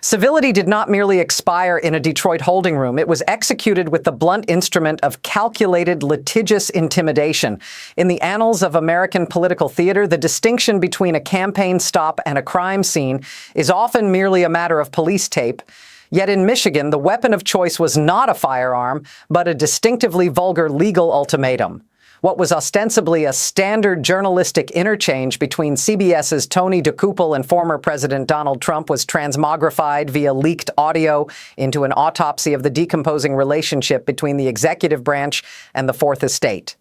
Civility did not merely expire in a Detroit holding room. It was executed with the blunt instrument of calculated litigious intimidation. In the annals of American political theater, the distinction between a campaign stop and a crime scene is often merely a matter of police tape. Yet in Michigan, the weapon of choice was not a firearm, but a distinctively vulgar legal ultimatum. What was ostensibly a standard journalistic interchange between CBS's Tony DeCouple and former President Donald Trump was transmogrified via leaked audio into an autopsy of the decomposing relationship between the executive branch and the Fourth Estate.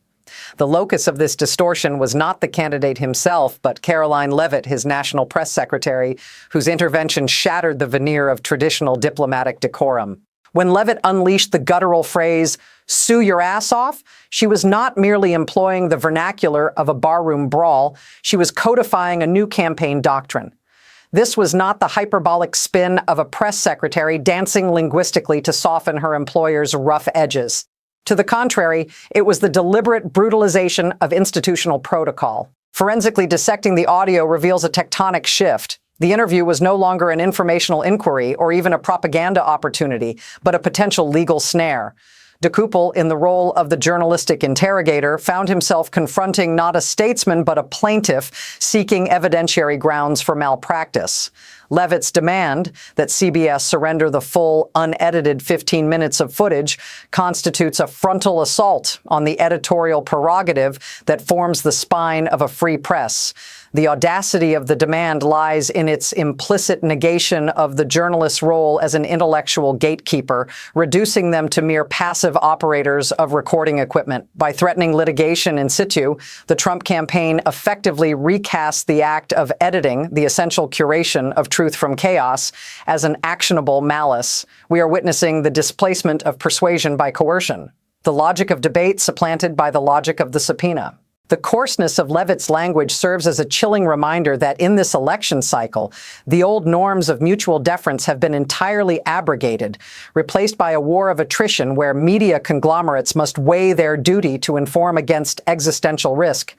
The locus of this distortion was not the candidate himself, but Karoline Leavitt, his national press secretary, whose intervention shattered the veneer of traditional diplomatic decorum. When Leavitt unleashed the guttural phrase, "sue your ass off," she was not merely employing the vernacular of a barroom brawl, she was codifying a new campaign doctrine. This was not the hyperbolic spin of a press secretary dancing linguistically to soften her employer's rough edges. To the contrary, it was the deliberate brutalization of institutional protocol. Forensically dissecting the audio reveals a tectonic shift. The interview was no longer an informational inquiry or even a propaganda opportunity, but a potential legal snare. DeCouple, in the role of the journalistic interrogator, found himself confronting not a statesman but a plaintiff seeking evidentiary grounds for malpractice. Leavitt's demand that CBS surrender the full, unedited 15 minutes of footage constitutes a frontal assault on the editorial prerogative that forms the spine of a free press. The audacity of the demand lies in its implicit negation of the journalist's role as an intellectual gatekeeper, reducing them to mere passive operators of recording equipment. By threatening litigation in situ, the Trump campaign effectively recast the act of editing, the essential curation of truth from chaos, as an actionable malice. We are witnessing the displacement of persuasion by coercion, the logic of debate supplanted by the logic of the subpoena. The coarseness of Leavitt's language serves as a chilling reminder that in this election cycle, the old norms of mutual deference have been entirely abrogated, replaced by a war of attrition where media conglomerates must weigh their duty to inform against existential risk.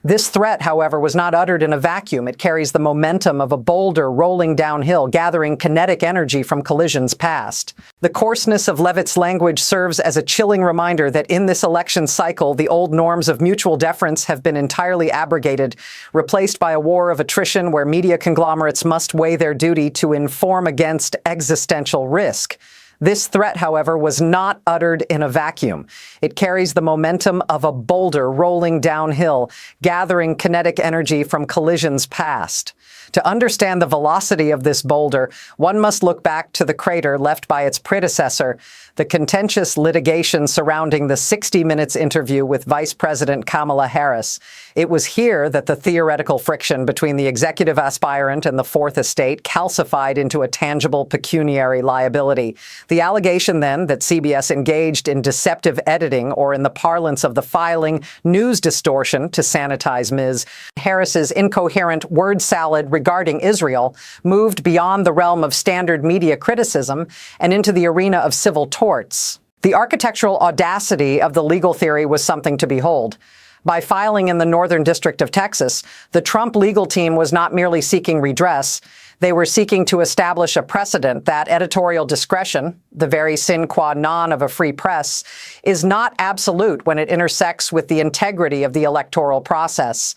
This threat, however, was not uttered in a vacuum. It carries the momentum of a boulder rolling downhill, gathering kinetic energy from collisions past. The coarseness of Leavitt's language serves as a chilling reminder that in this election cycle, the old norms of mutual deference have been entirely abrogated, replaced by a war of attrition where media conglomerates must weigh their duty to inform against existential risk. This threat, however, was not uttered in a vacuum. It carries the momentum of a boulder rolling downhill, gathering kinetic energy from collisions past. To understand the velocity of this boulder, one must look back to the crater left by its predecessor, the contentious litigation surrounding the 60 Minutes interview with Vice President Kamala Harris. It was here that the theoretical friction between the executive aspirant and the Fourth Estate calcified into a tangible pecuniary liability. The allegation, then, that CBS engaged in deceptive editing, or in the parlance of the filing, news distortion to sanitize Ms. Harris's incoherent word salad regarding Israel, moved beyond the realm of standard media criticism and into the arena of civil torts. The architectural audacity of the legal theory was something to behold. By filing in the Northern District of Texas, the Trump legal team was not merely seeking redress. They were seeking to establish a precedent that editorial discretion, the very sine qua non of a free press, is not absolute when it intersects with the integrity of the electoral process.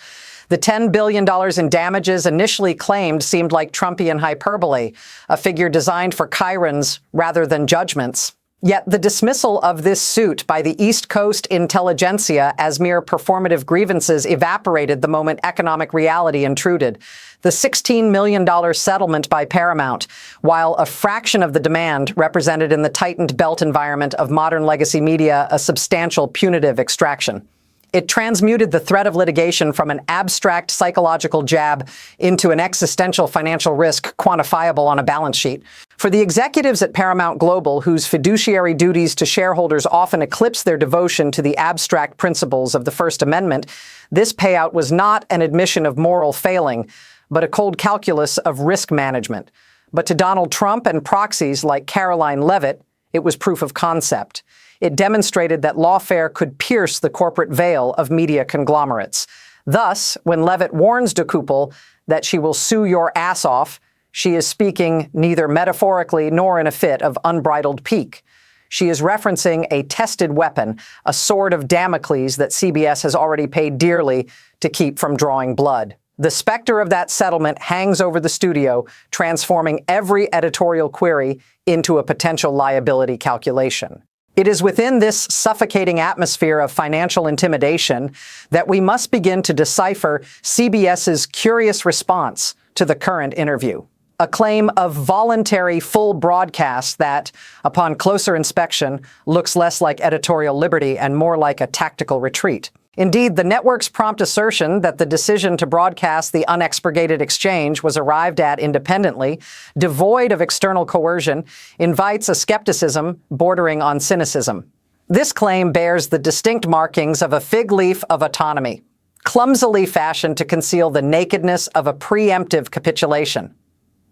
The $10 billion in damages initially claimed seemed like Trumpian hyperbole, a figure designed for chyrons rather than judgments. Yet the dismissal of this suit by the East Coast intelligentsia as mere performative grievances evaporated the moment economic reality intruded. The $16 million settlement by Paramount, while a fraction of the demand, represented in the tightened belt environment of modern legacy media a substantial punitive extraction. It transmuted the threat of litigation from an abstract psychological jab into an existential financial risk quantifiable on a balance sheet. For the executives at Paramount Global, whose fiduciary duties to shareholders often eclipse their devotion to the abstract principles of the First Amendment, this payout was not an admission of moral failing, but a cold calculus of risk management. But to Donald Trump and proxies like Karoline Leavitt, it was proof of concept. It demonstrated that lawfare could pierce the corporate veil of media conglomerates. Thus, when Leavitt warns DeCouple that she will sue your ass off, She is speaking neither metaphorically nor in a fit of unbridled pique. She is referencing a tested weapon, a sword of Damocles that CBS has already paid dearly to keep from drawing blood. The specter of that settlement hangs over the studio, transforming every editorial query into a potential liability calculation. It is within this suffocating atmosphere of financial intimidation that we must begin to decipher CBS's curious response to the current interview. A claim of voluntary full broadcast that, upon closer inspection, looks less like editorial liberty and more like a tactical retreat. Indeed, the network's prompt assertion that the decision to broadcast the unexpurgated exchange was arrived at independently, devoid of external coercion, invites a skepticism bordering on cynicism. This claim bears the distinct markings of a fig leaf of autonomy, clumsily fashioned to conceal the nakedness of a preemptive capitulation.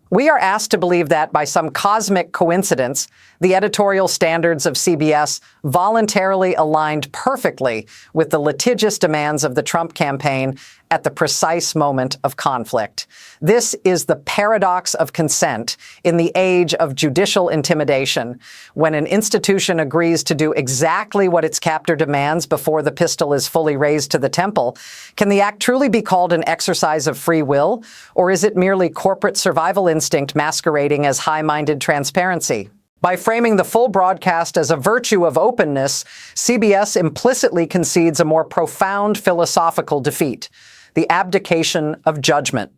We are asked to believe that, by some cosmic coincidence, the editorial standards of CBS voluntarily aligned perfectly with the litigious demands of the Trump campaign at the precise moment of conflict. This is the paradox of consent in the age of judicial intimidation. When an institution agrees to do exactly what its captor demands before the pistol is fully raised to the temple, can the act truly be called an exercise of free will, or is it merely corporate survival instinct masquerading as high-minded transparency? By framing the full broadcast as a virtue of openness, CBS implicitly concedes a more profound philosophical defeat: the abdication of judgment.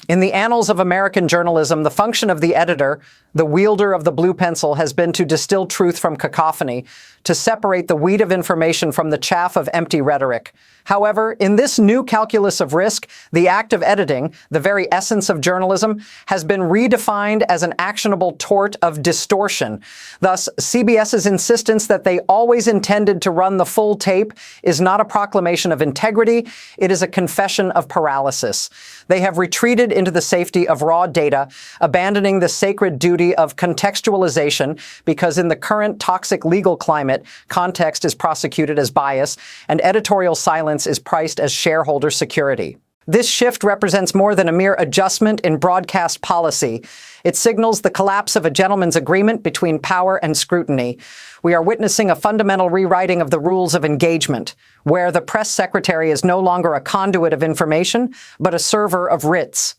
In the annals of American journalism, the function of the editor, the wielder of the blue pencil, has been to distill truth from cacophony, to separate the wheat of information from the chaff of empty rhetoric. However, in this new calculus of risk, the act of editing, the very essence of journalism, has been redefined as an actionable tort of distortion. Thus, CBS's insistence that they always intended to run the full tape is not a proclamation of integrity, it is a confession of paralysis. They have retreated into the safety of raw data, abandoning the sacred duty of contextualization, because in the current toxic legal climate, context is prosecuted as bias, and editorial silence is priced as shareholder security. This shift represents more than a mere adjustment in broadcast policy. It signals the collapse of a gentleman's agreement between power and scrutiny. We are witnessing a fundamental rewriting of the rules of engagement, where the press secretary is no longer a conduit of information, but a server of writs.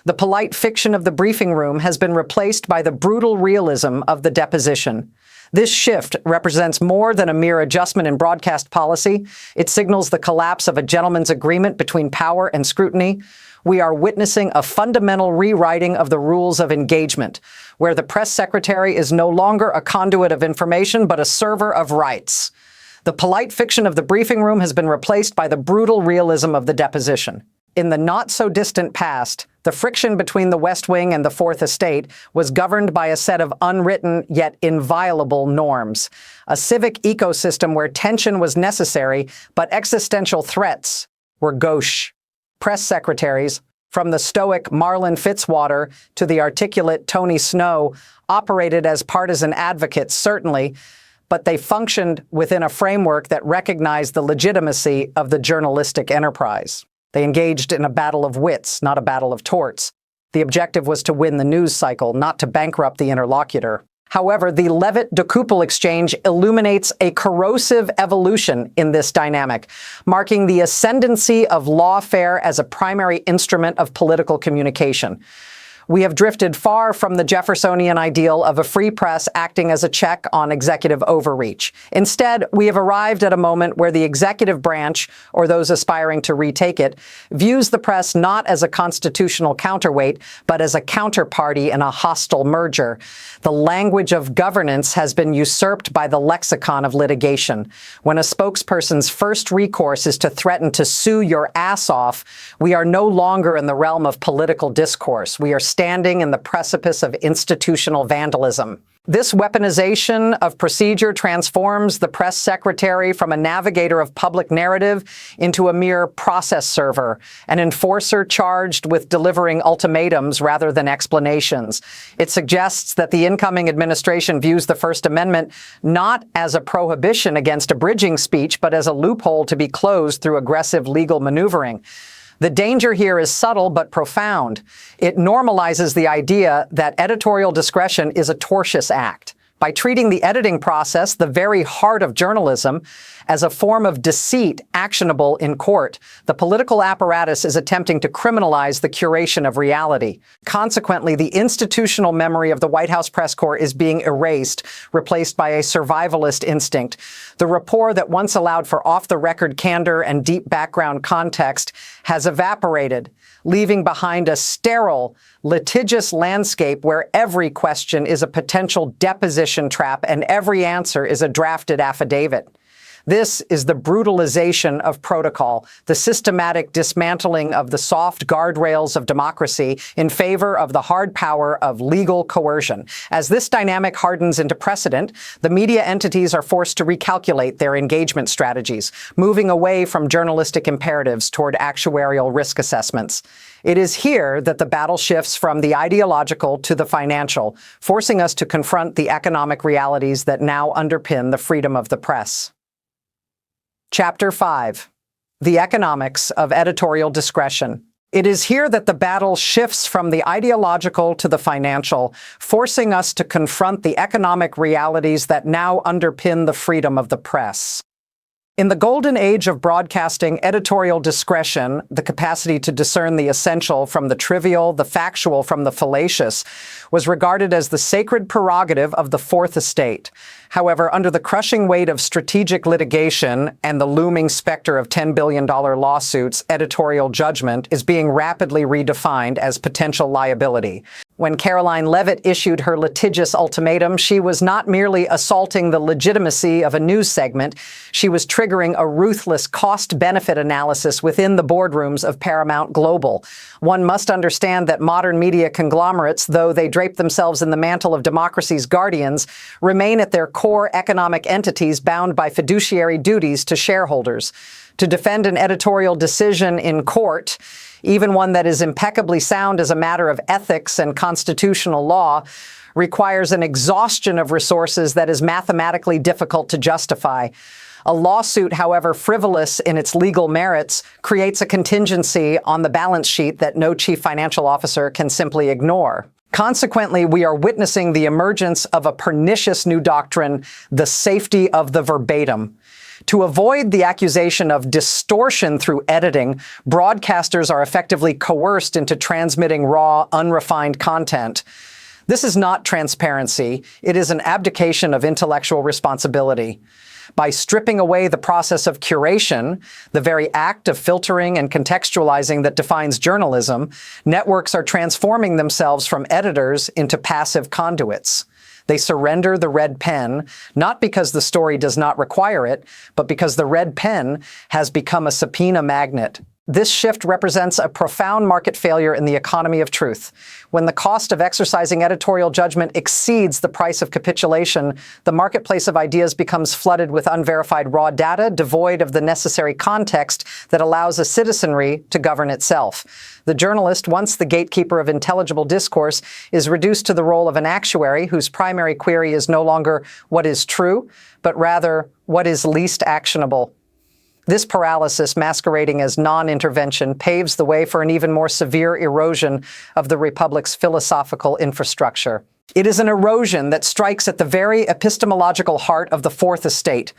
The polite fiction of the briefing room has been replaced by the brutal realism of the deposition. This shift represents more than a mere adjustment in broadcast policy. It signals the collapse of a gentleman's agreement between power and scrutiny. We are witnessing a fundamental rewriting of the rules of engagement, where the press secretary is no longer a conduit of information, but a server of rights. The polite fiction of the briefing room has been replaced by the brutal realism of the deposition. In the not-so-distant past, the friction between the West Wing and the Fourth Estate was governed by a set of unwritten yet inviolable norms, a civic ecosystem where tension was necessary, but existential threats were gauche. Press secretaries, from the stoic Marlin Fitzwater to the articulate Tony Snow, operated as partisan advocates, certainly, but they functioned within a framework that recognized the legitimacy of the journalistic enterprise. They engaged in a battle of wits, not a battle of torts. The objective was to win the news cycle, not to bankrupt the interlocutor. However, the Leavitt-DeCouple exchange illuminates a corrosive evolution in this dynamic, marking the ascendancy of lawfare as a primary instrument of political communication. We have drifted far from the Jeffersonian ideal of a free press acting as a check on executive overreach. Instead, we have arrived at a moment where the executive branch, or those aspiring to retake it, views the press not as a constitutional counterweight, but as a counterparty in a hostile merger. The language of governance has been usurped by the lexicon of litigation. When a spokesperson's first recourse is to threaten to sue your ass off, we are no longer in the realm of political discourse. We are standing in the precipice of institutional vandalism. This weaponization of procedure transforms the press secretary from a navigator of public narrative into a mere process server, an enforcer charged with delivering ultimatums rather than explanations. It suggests that the incoming administration views the First Amendment not as a prohibition against abridging speech, but as a loophole to be closed through aggressive legal maneuvering. The danger here is subtle but profound. It normalizes the idea that editorial discretion is a tortious act. By treating the editing process, the very heart of journalism, as a form of deceit actionable in court, the political apparatus is attempting to criminalize the curation of reality. Consequently, the institutional memory of the White House press corps is being erased, replaced by a survivalist instinct. The rapport that once allowed for off-the-record candor and deep background context has evaporated, leaving behind a sterile, litigious landscape where every question is a potential deposition trap and every answer is a drafted affidavit. This is the brutalization of protocol, the systematic dismantling of the soft guardrails of democracy in favor of the hard power of legal coercion. As this dynamic hardens into precedent, the media entities are forced to recalculate their engagement strategies, moving away from journalistic imperatives toward actuarial risk assessments. It is here that the battle shifts from the ideological to the financial, forcing us to confront the economic realities that now underpin the freedom of the press. Chapter 5. The Economics of Editorial Discretion. It is here that the battle shifts from the ideological to the financial, forcing us to confront the economic realities that now underpin the freedom of the press. In the golden age of broadcasting, editorial discretion, the capacity to discern the essential from the trivial, the factual from the fallacious, was regarded as the sacred prerogative of the Fourth Estate. However, under the crushing weight of strategic litigation and the looming specter of $10 billion lawsuits, editorial judgment is being rapidly redefined as potential liability. When Karoline Leavitt issued her litigious ultimatum, she was not merely assaulting the legitimacy of a news segment, she was triggering a ruthless cost-benefit analysis within the boardrooms of Paramount Global. One must understand that modern media conglomerates, though they drape themselves in the mantle of democracy's guardians, remain at their core economic entities bound by fiduciary duties to shareholders. To defend an editorial decision in court, even one that is impeccably sound as a matter of ethics and constitutional law, requires an exhaustion of resources that is mathematically difficult to justify. A lawsuit, however frivolous in its legal merits, creates a contingency on the balance sheet that no chief financial officer can simply ignore. Consequently, we are witnessing the emergence of a pernicious new doctrine, the safety of the verbatim. To avoid the accusation of distortion through editing, broadcasters are effectively coerced into transmitting raw, unrefined content. This is not transparency. It is an abdication of intellectual responsibility. By stripping away the process of curation, the very act of filtering and contextualizing that defines journalism, networks are transforming themselves from editors into passive conduits. They surrender the red pen, not because the story does not require it, but because the red pen has become a subpoena magnet. This shift represents a profound market failure in the economy of truth. When the cost of exercising editorial judgment exceeds the price of capitulation, the marketplace of ideas becomes flooded with unverified raw data, devoid of the necessary context that allows a citizenry to govern itself. The journalist, once the gatekeeper of intelligible discourse, is reduced to the role of an actuary whose primary query is no longer what is true, but rather what is least actionable. This paralysis, masquerading as non-intervention, paves the way for an even more severe erosion of the Republic's philosophical infrastructure. It is an erosion that strikes at the very epistemological heart of the Fourth Estate.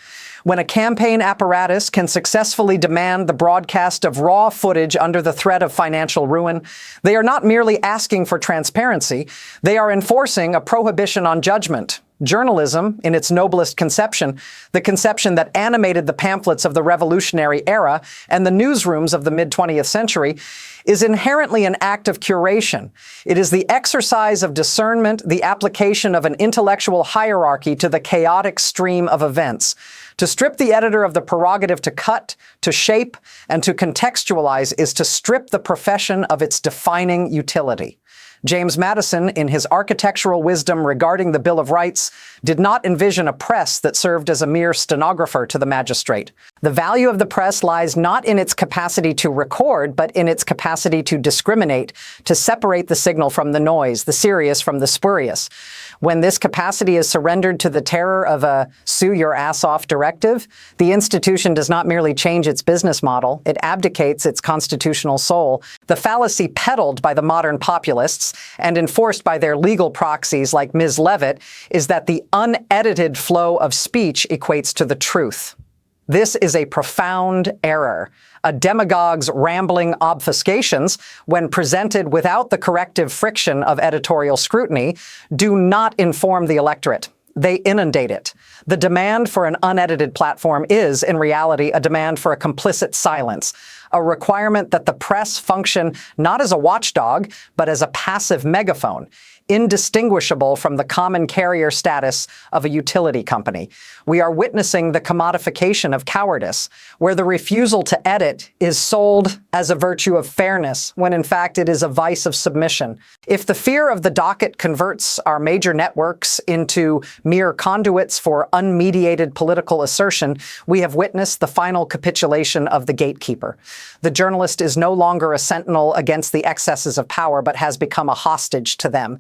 When a campaign apparatus can successfully demand the broadcast of raw footage under the threat of financial ruin, they are not merely asking for transparency, they are enforcing a prohibition on judgment. Journalism, in its noblest conception, the conception that animated the pamphlets of the Revolutionary era and the newsrooms of the mid-20th century, is inherently an act of curation. It is the exercise of discernment, the application of an intellectual hierarchy to the chaotic stream of events. To strip the editor of the prerogative to cut, to shape, and to contextualize is to strip the profession of its defining utility. James Madison, in his architectural wisdom regarding the Bill of Rights, did not envision a press that served as a mere stenographer to the magistrate. The value of the press lies not in its capacity to record, but in its capacity to discriminate, to separate the signal from the noise, the serious from the spurious. When this capacity is surrendered to the terror of a sue your ass off directive, the institution does not merely change its business model, it abdicates its constitutional soul. The fallacy peddled by the modern populists and enforced by their legal proxies like Ms. Leavitt is that the unedited flow of speech equates to the truth. This is a profound error. A demagogue's rambling obfuscations, when presented without the corrective friction of editorial scrutiny, do not inform the electorate. They inundate it. The demand for an unedited platform is, in reality, a demand for a complicit silence, a requirement that the press function not as a watchdog, but as a passive megaphone, indistinguishable from the common carrier status of a utility company. We are witnessing the commodification of cowardice, where the refusal to edit is sold as a virtue of fairness, when in fact it is a vice of submission. If the fear of the docket converts our major networks into mere conduits for unmediated political assertion, we have witnessed the final capitulation of the gatekeeper. The journalist is no longer a sentinel against the excesses of power, but has become a hostage to them.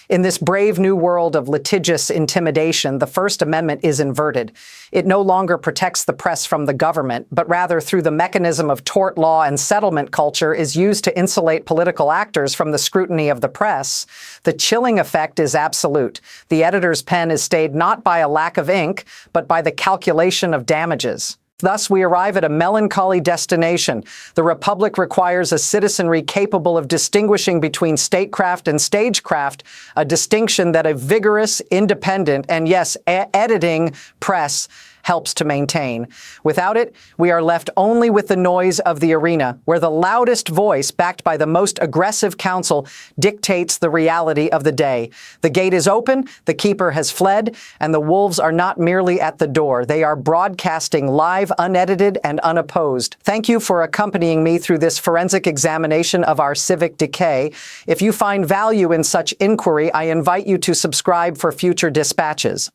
In this brave new world of litigious intimidation, the First Amendment is inverted. It no longer protects the press from the government, but rather through the mechanism of tort law and settlement culture is used to insulate political actors from the scrutiny of the press. The chilling effect is absolute. The editor's pen is stayed not by a lack of ink, but by the calculation of damages. Thus, we arrive at a melancholy destination. The Republic requires a citizenry capable of distinguishing between statecraft and stagecraft, a distinction that a vigorous, independent, and yes, editing press helps to maintain. Without it, we are left only with the noise of the arena, where the loudest voice, backed by the most aggressive counsel, dictates the reality of the day. The gate is open, the keeper has fled, and the wolves are not merely at the door. They are broadcasting live, unedited, and unopposed. Thank you for accompanying me through this forensic examination of our civic decay. If you find value in such inquiry, I invite you to subscribe for future dispatches.